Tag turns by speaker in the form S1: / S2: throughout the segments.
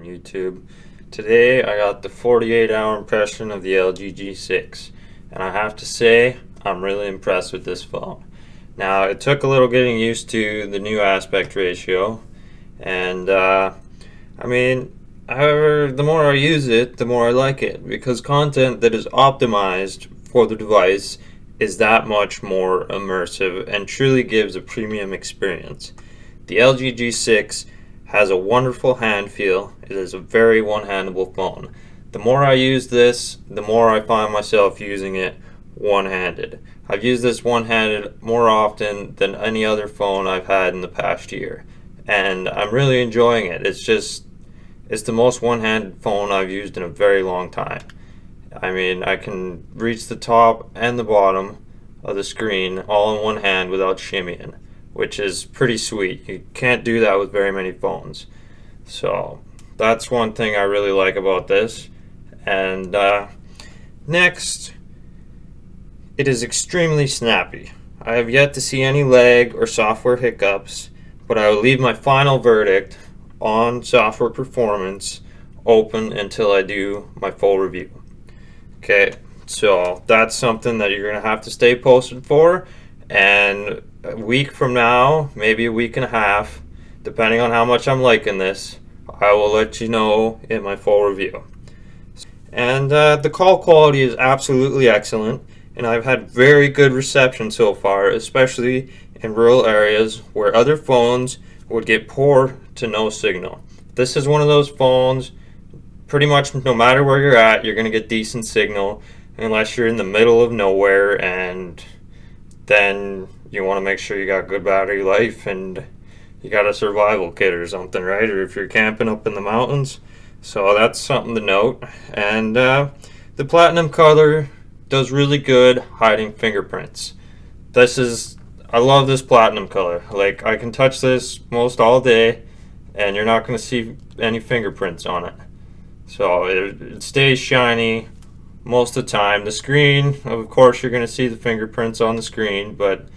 S1: on YouTube. Today I got the 48-hour impression of the LG G6, and I have to say I'm really impressed with this phone. Now, it took a little getting used to the new aspect ratio, and however, the more I use it, the more I like it, because content that is optimized for the device is that much more immersive and truly gives a premium experience. The LG G6 has a wonderful hand feel. It is a very one-handable phone. The more I use this, the more I find myself using it one-handed. I've used this one-handed more often than any other phone I've had in the past year, and I'm really enjoying it. It's the most one-handed phone I've used in a very long time. I mean, I can reach the top and the bottom of the screen all in one hand without shimmying, which is pretty sweet. You can't do that with very many phones. So that's one thing I really like about this. And next, it is extremely snappy. I have yet to see any lag or software hiccups, but I will leave my final verdict on software performance open until I do my full review. Okay, so that's something that you're going to have to stay posted for, and a week from now, maybe a week and a half, depending on how much I'm liking this, I will let you know in my full review. And the call quality is absolutely excellent, and I've had very good reception so far, especially in rural areas where other phones would get poor to no signal. This is one of those phones, pretty much no matter where you're at, you're going to get decent signal, unless you're in the middle of nowhere, and then you want to make sure you got good battery life and you got a survival kit or something, right? Or if you're camping up in the mountains. So that's something to note. And the platinum color does really good hiding fingerprints. I love this platinum color. Like, I can touch this most all day and you're not going to see any fingerprints on it. So it stays shiny most of the time. The screen, of course, you're going to see the fingerprints on the screen, but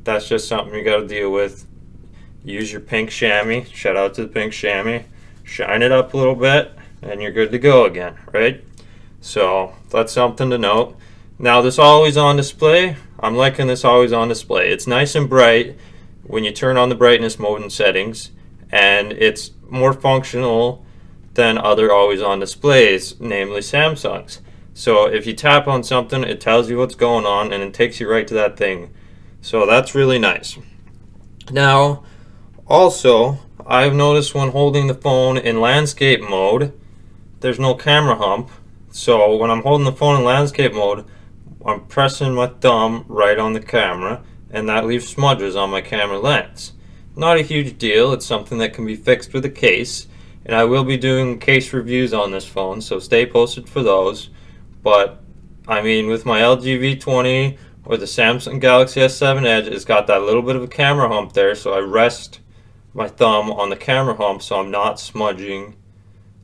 S1: that's just something you got to deal with. Use your pink chamois. Shout out to the pink chamois. Shine it up a little bit and you're good to go again, right? So that's something to note. Now, this always on display, I'm liking this always on display. It's nice and bright when you turn on the brightness mode and settings, and it's more functional than other always on displays, namely Samsung's. So if you tap on something, it tells you what's going on and it takes you right to that thing. So that's really nice. Now, also, I've noticed when holding the phone in landscape mode, there's no camera hump. So when I'm holding the phone in landscape mode, I'm pressing my thumb right on the camera, and that leaves smudges on my camera lens. Not a huge deal. It's something that can be fixed with a case, and I will be doing case reviews on this phone, so stay posted for those. But I mean, with my LG V20 or the Samsung Galaxy S7 Edge, it's got that little bit of a camera hump there, so I rest my thumb on the camera hump so I'm not smudging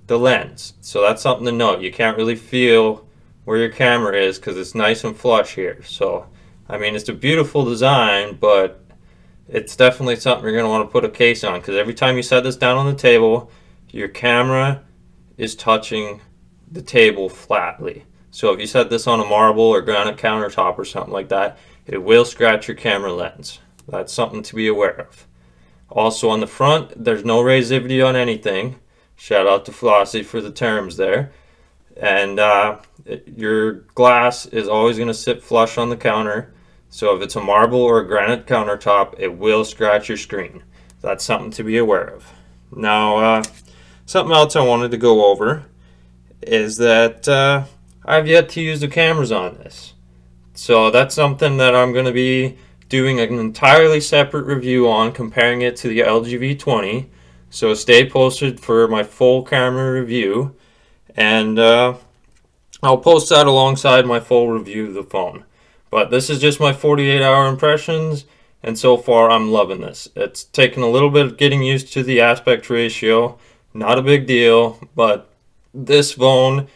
S1: the lens. So that's something to note. You can't really feel where your camera is because it's nice and flush here. So I mean, it's a beautiful design, but it's definitely something you're going to want to put a case on, because every time you set this down on the table, your camera is touching the table flatly. So if you set this on a marble or granite countertop or something like that, it will scratch your camera lens. That's something to be aware of. Also on the front, there's no razivity on anything. Shout out to Flossie for the terms there. And your glass is always going to sit flush on the counter. So if it's a marble or a granite countertop, it will scratch your screen. That's something to be aware of. Now, something else I wanted to go over is that I've yet to use the cameras on this. So that's something that I'm going to be doing an entirely separate review on, comparing it to the LG V20. So stay posted for my full camera review, and I'll post that alongside my full review of the phone. But this is just my 48-hour impressions, and so far I'm loving this. It's taken a little bit of getting used to the aspect ratio. Not a big deal, but this phone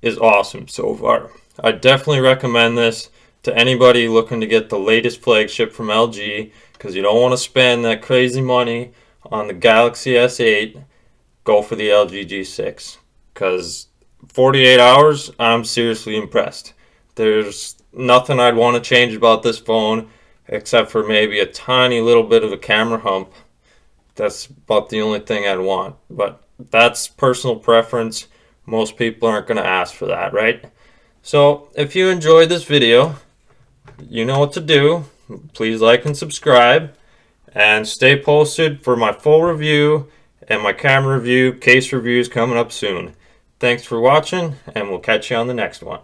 S1: is awesome so far. I definitely recommend this to anybody looking to get the latest flagship from LG, because you don't want to spend that crazy money on the Galaxy S8 go for the LG G6, because 48 hours, I'm seriously impressed. There's nothing I'd want to change about this phone except for maybe a tiny little bit of a camera hump. That's about the only thing I'd want, but that's personal preference. Most people aren't going to ask for that, right? So if you enjoyed this video, you know what to do. Please like and subscribe, and stay posted for my full review and my camera review, case reviews coming up soon. Thanks for watching, and we'll catch you on the next one.